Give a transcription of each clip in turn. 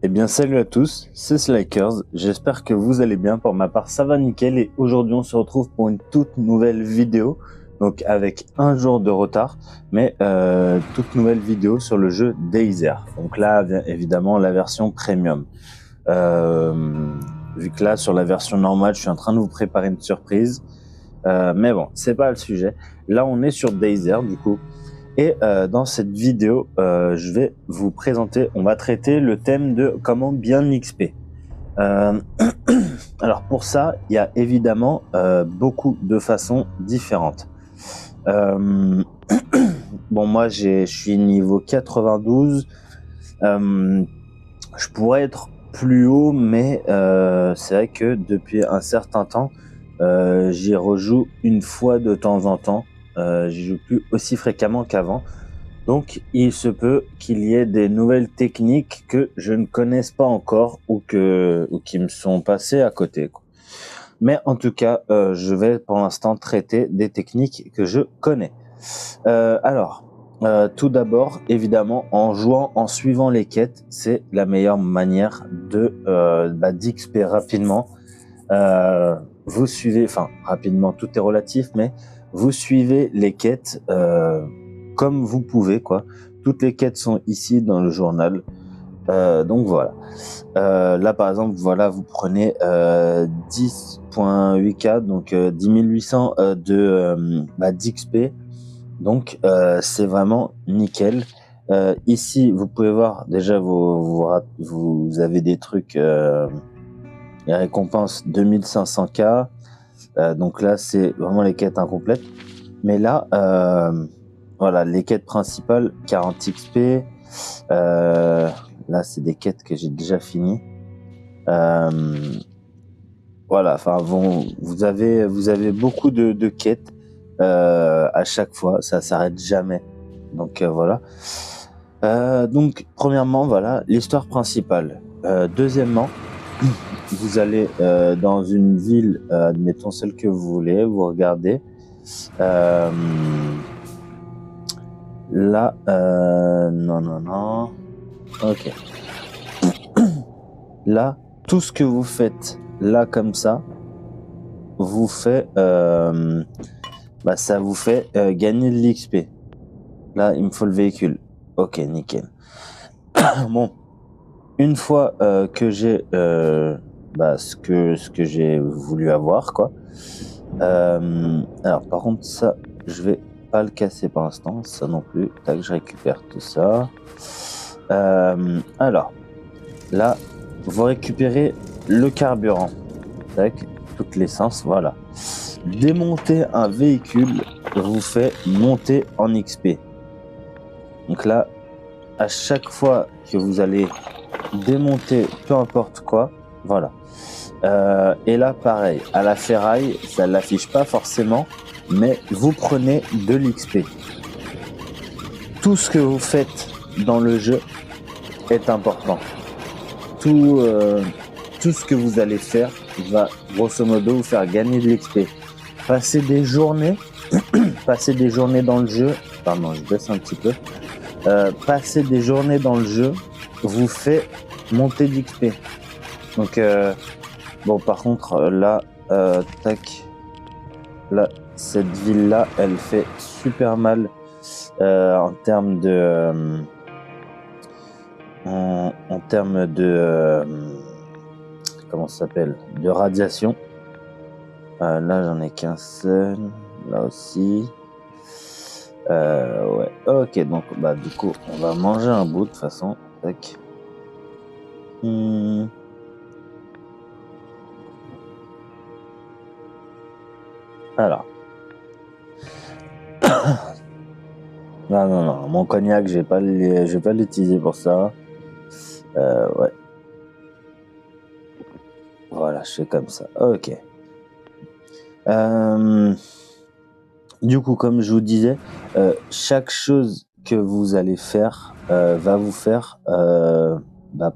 Eh bien salut à tous, c'est Slakers, j'espère que vous allez bien. Pour ma part ça va nickel et aujourd'hui on se retrouve pour une toute nouvelle vidéo, donc avec un jour de retard, mais toute nouvelle vidéo sur le jeu DayZ. Donc là bien évidemment la version premium. Vu que là sur la version normale je suis en train de vous préparer une surprise, mais bon c'est pas le sujet. Là on est sur DayZ du coup. Et dans cette vidéo, je vais vous présenter, on va traiter le thème de comment bien XP. Alors pour ça, il y a évidemment beaucoup de façons différentes. Bon, moi je suis niveau 92, je pourrais être plus haut, mais c'est vrai que depuis un certain temps, j'y rejoue une fois de temps en temps. J'y joue plus aussi fréquemment qu'avant. Donc, il se peut qu'il y ait des nouvelles techniques que je ne connaisse pas encore ou qui me sont passées à côté, quoi. Mais en tout cas, je vais pour l'instant traiter des techniques que je connais. Tout d'abord, évidemment, en jouant, en suivant les quêtes, c'est la meilleure manière d'XP rapidement. Vous suivez, enfin rapidement, tout est relatif, mais vous suivez les quêtes comme vous pouvez, quoi. Toutes les quêtes sont ici dans le journal. Donc voilà. Là par exemple, voilà, vous prenez 10.8k, donc 10 800 d'XP. Donc c'est vraiment nickel. Ici, vous pouvez voir déjà vous avez des trucs. Les récompenses 2500k. Donc là, c'est vraiment les quêtes incomplètes. Mais là, voilà, les quêtes principales, 40 XP. Là, c'est des quêtes que j'ai déjà finies. Voilà, enfin, vous avez beaucoup de quêtes à chaque fois. Ça s'arrête jamais. Donc voilà. Donc, premièrement, voilà, l'histoire principale. Deuxièmement, vous allez dans une ville, admettons celle que vous voulez, vous regardez. Là, non. Ok. Là, tout ce que vous faites là comme ça, vous fait, ça vous fait gagner de l'XP. Là, il me faut le véhicule. Ok, nickel. Bon, une fois que j'ai ce que j'ai voulu avoir, quoi. Alors par contre ça je vais pas le casser pour l'instant, ça non plus. Tac, je récupère tout ça. Alors là vous récupérez le carburant, tac, toute l'essence, voilà. Démonter un véhicule vous fait monter en XP. Donc là, à chaque fois que vous allez démonter peu importe quoi, voilà. Et là, pareil, à la ferraille, ça l'affiche pas forcément, mais vous prenez de l'XP. Tout ce que vous faites dans le jeu est important. Tout ce que vous allez faire va grosso modo vous faire gagner de l'XP. Passer des journées dans le jeu, pardon, je baisse un petit peu. Passer des journées dans le jeu vous fait monter d'XP. Donc bon, par contre, là, tac, là, cette ville-là, elle fait super mal en termes de, comment ça s'appelle, de radiation. Là, j'en ai qu'un seul, là aussi. Ouais, ok, donc, du coup, on va manger un bout de toute façon, tac. Alors. Non, mon cognac, je vais pas l'utiliser pour ça. Ouais. Voilà, je fais comme ça. Ok. Du coup, comme je vous disais, chaque chose que vous allez faire va vous faire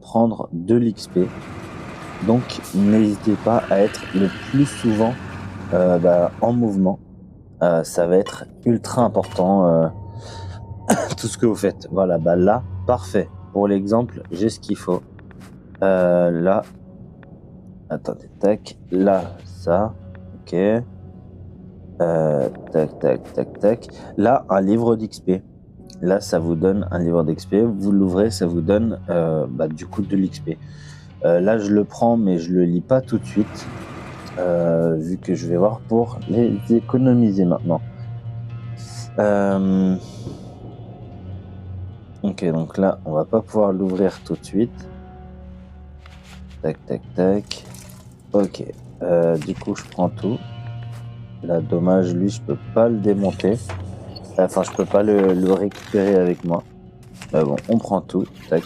prendre de l'XP. Donc, n'hésitez pas à être le plus souvent en mouvement. Ça va être ultra important. Tout ce que vous faites. Voilà, là, parfait. Pour l'exemple, j'ai ce qu'il faut. Là, attendez, tac, là, ça, ok. Tac, tac, tac, tac. Là, un livre d'XP. Là, ça vous donne un livre d'XP. Vous l'ouvrez, ça vous donne du coup de l'XP. Là, je le prends, mais je le lis pas tout de suite, vu que je vais voir pour les économiser maintenant. Ok, donc là, on va pas pouvoir l'ouvrir tout de suite. Tac, tac, tac. Ok. Du coup, je prends tout. Là, dommage, lui, je peux pas le démonter. Enfin, je peux pas le récupérer avec moi. Mais bon, on prend tout. Tac.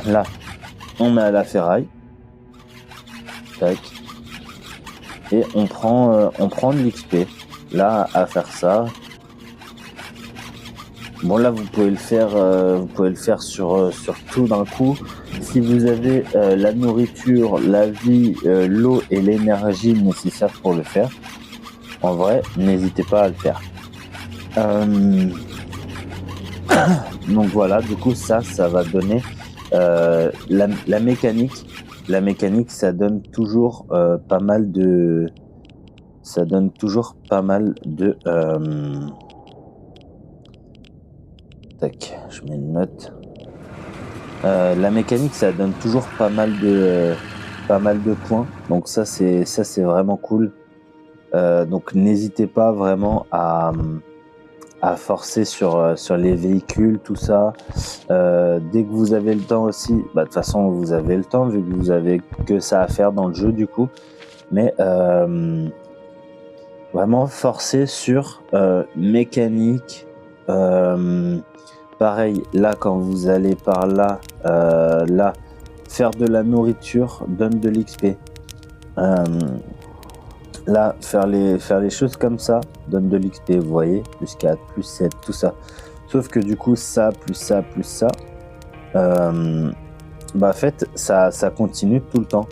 Là, on met à la ferraille. Tac. Et on prend de l'XP. Là, à faire ça. Bon, là, vous pouvez le faire sur tout d'un coup. Si vous avez la nourriture, la vie, l'eau et l'énergie nécessaires pour le faire, en vrai, n'hésitez pas à le faire. Donc voilà, du coup, ça va donner la mécanique. La mécanique, ça donne toujours pas mal de... Tac, je mets une note. La mécanique, ça donne toujours pas mal de points. Donc ça c'est vraiment cool. Donc n'hésitez pas vraiment à forcer sur les véhicules, tout ça. Dès que vous avez le temps aussi, de toute façon vous avez le temps vu que vous avez que ça à faire dans le jeu du coup. Mais vraiment forcer sur mécanique. Pareil, là quand vous allez par là, là, faire de la nourriture donne de l'XP. Là, faire les choses comme ça donne de l'XP, vous voyez, plus 4, plus 7, tout ça. Sauf que du coup, ça, plus ça, plus ça, en fait, ça continue tout le temps.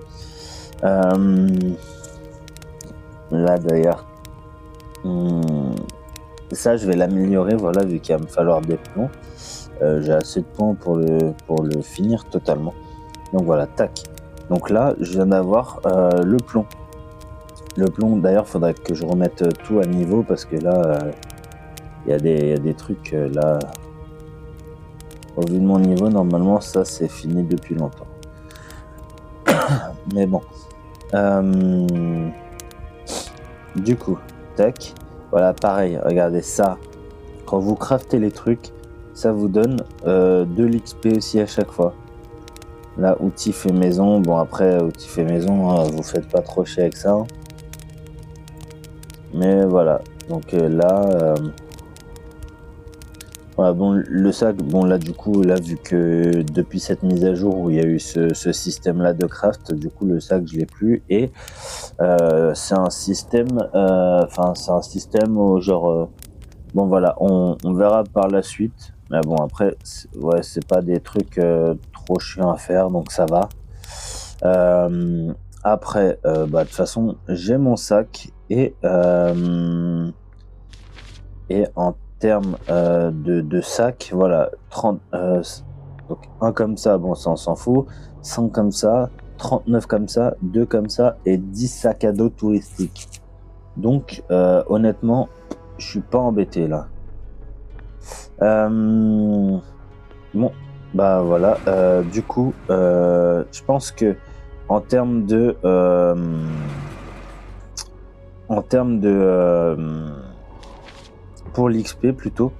Là, d'ailleurs, ça, je vais l'améliorer, voilà, vu qu'il va me falloir des plombs. J'ai assez de points pour le finir totalement. Donc voilà, tac. Donc là, je viens d'avoir le plomb. Le plomb, d'ailleurs, il faudrait que je remette tout à niveau parce que là, il y a des trucs là. Au vu de mon niveau, normalement, ça c'est fini depuis longtemps. Mais bon. Du coup, tac. Voilà, pareil, regardez ça. Quand vous craftez les trucs, ça vous donne de l'XP aussi à chaque fois. Là, outil fait maison. Bon, après, outil fait maison, vous faites pas trop chier avec ça. Mais voilà. Donc là, voilà, bon, le sac, bon là du coup, là vu que depuis cette mise à jour où il y a eu ce système là de craft, du coup le sac je l'ai plus et c'est un système, c'est un système où genre, bon voilà, on verra par la suite. Mais bon après, c'est pas des trucs trop chiants à faire, donc ça va. Après, de toute façon, j'ai mon sac et en termes de sac, voilà, 30, donc un comme ça, bon ça on s'en fout, 5 comme ça, 39 comme ça, 2 comme ça et 10 sacs à dos touristiques. Donc honnêtement, je suis pas embêté là. Bon, voilà, du coup, je pense que en termes de pour l'XP plutôt,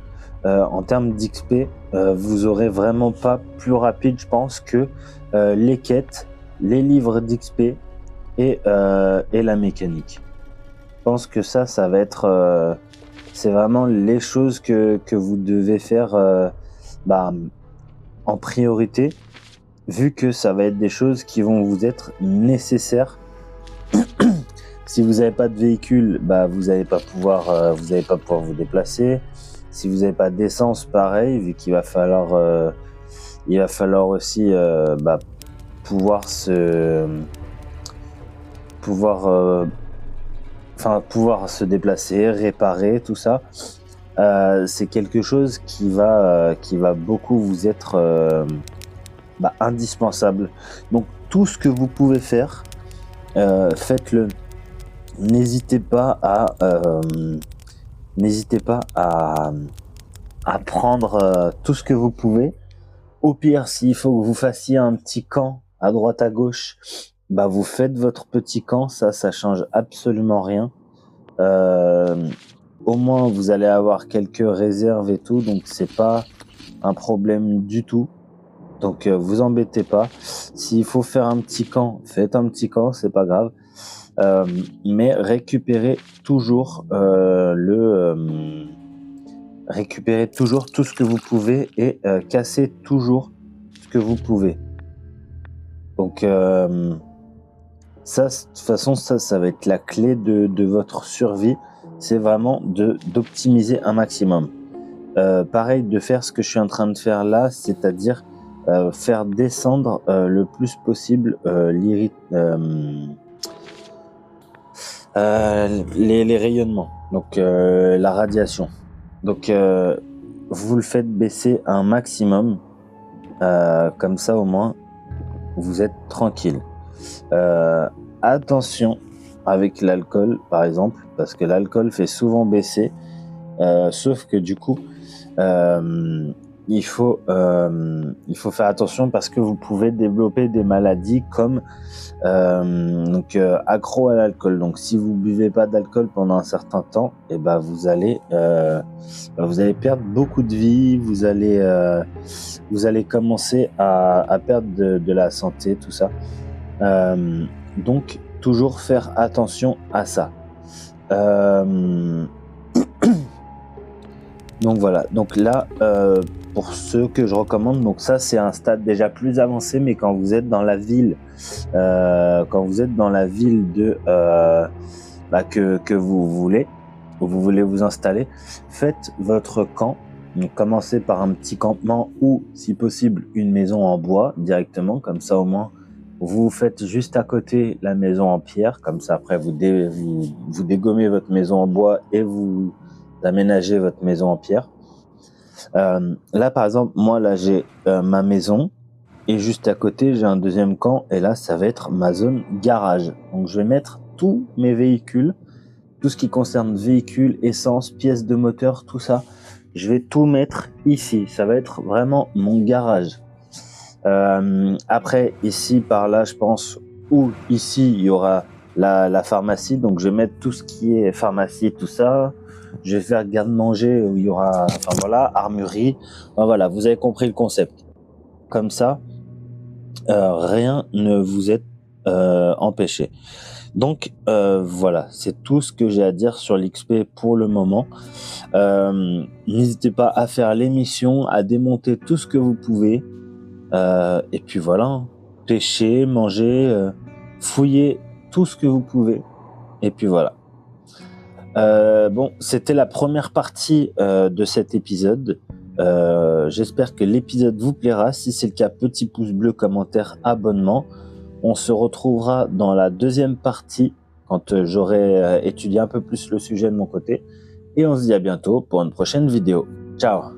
en termes d'XP, vous aurez vraiment pas plus rapide, je pense, que les quêtes, les livres d'XP et la mécanique. Je pense que ça va être, c'est vraiment les choses que vous devez faire en priorité, vu que ça va être des choses qui vont vous être nécessaires. Si vous n'avez pas de véhicule, vous n'allez pas pouvoir vous déplacer. Si vous n'avez pas d'essence, pareil, vu qu'il va falloir aussi pouvoir se déplacer, réparer, tout ça. C'est quelque chose qui va beaucoup vous être indispensable. Donc tout ce que vous pouvez faire, faites-le. N'hésitez pas à prendre tout ce que vous pouvez. Au pire, s'il faut que vous fassiez un petit camp à droite à gauche, vous faites votre petit camp, ça change absolument rien. Au moins vous allez avoir quelques réserves et tout, donc c'est pas un problème du tout. Donc vous embêtez pas. S'il faut faire un petit camp, faites un petit camp, c'est pas grave. Mais récupérez toujours récupérez toujours tout ce que vous pouvez et cassez toujours ce que vous pouvez. Donc ça, de toute façon, ça va être la clé de votre survie. C'est vraiment d'optimiser un maximum. Pareil, de faire ce que je suis en train de faire là, c'est-à-dire faire descendre le plus possible les rayonnements, donc la radiation. Donc vous le faites baisser un maximum, comme ça au moins vous êtes tranquille. Attention avec l'alcool par exemple, parce que l'alcool fait souvent baisser, sauf que du coup il faut faire attention parce que vous pouvez développer des maladies comme accro à l'alcool. Donc si vous buvez pas d'alcool pendant un certain temps, vous allez perdre beaucoup de vie, vous allez commencer à perdre de la santé, tout ça. Donc toujours faire attention à ça. Donc voilà, donc là pour ceux que je recommande, donc ça c'est un stade déjà plus avancé, mais quand vous êtes dans la ville, de que vous voulez vous installer, faites votre camp. Donc commencez par un petit campement ou si possible une maison en bois directement, comme ça au moins vous faites juste à côté la maison en pierre, comme ça après vous dégommez votre maison en bois et vous aménagez votre maison en pierre. Là par exemple, moi là j'ai ma maison et juste à côté j'ai un deuxième camp et là ça va être ma zone garage. Donc je vais mettre tous mes véhicules, tout ce qui concerne véhicules, essence, pièces de moteur, tout ça, je vais tout mettre ici. Ça va être vraiment mon garage. Après ici par là je pense, ou ici il y aura la pharmacie, donc je vais mettre tout ce qui est pharmacie, tout ça. Je vais faire garde-manger où il y aura, armurerie. Voilà, vous avez compris le concept. Comme ça, rien ne vous est empêché. Donc voilà, c'est tout ce que j'ai à dire sur l'XP pour le moment. N'hésitez pas à faire l'émission, à démonter tout ce que vous pouvez. Et puis voilà, pêcher, manger, fouiller tout ce que vous pouvez. Et puis voilà. Bon, c'était la première partie de cet épisode. J'espère que l'épisode vous plaira. Si c'est le cas, petit pouce bleu, commentaire, abonnement. On se retrouvera dans la deuxième partie quand j'aurai étudié un peu plus le sujet de mon côté. Et on se dit à bientôt pour une prochaine vidéo. Ciao!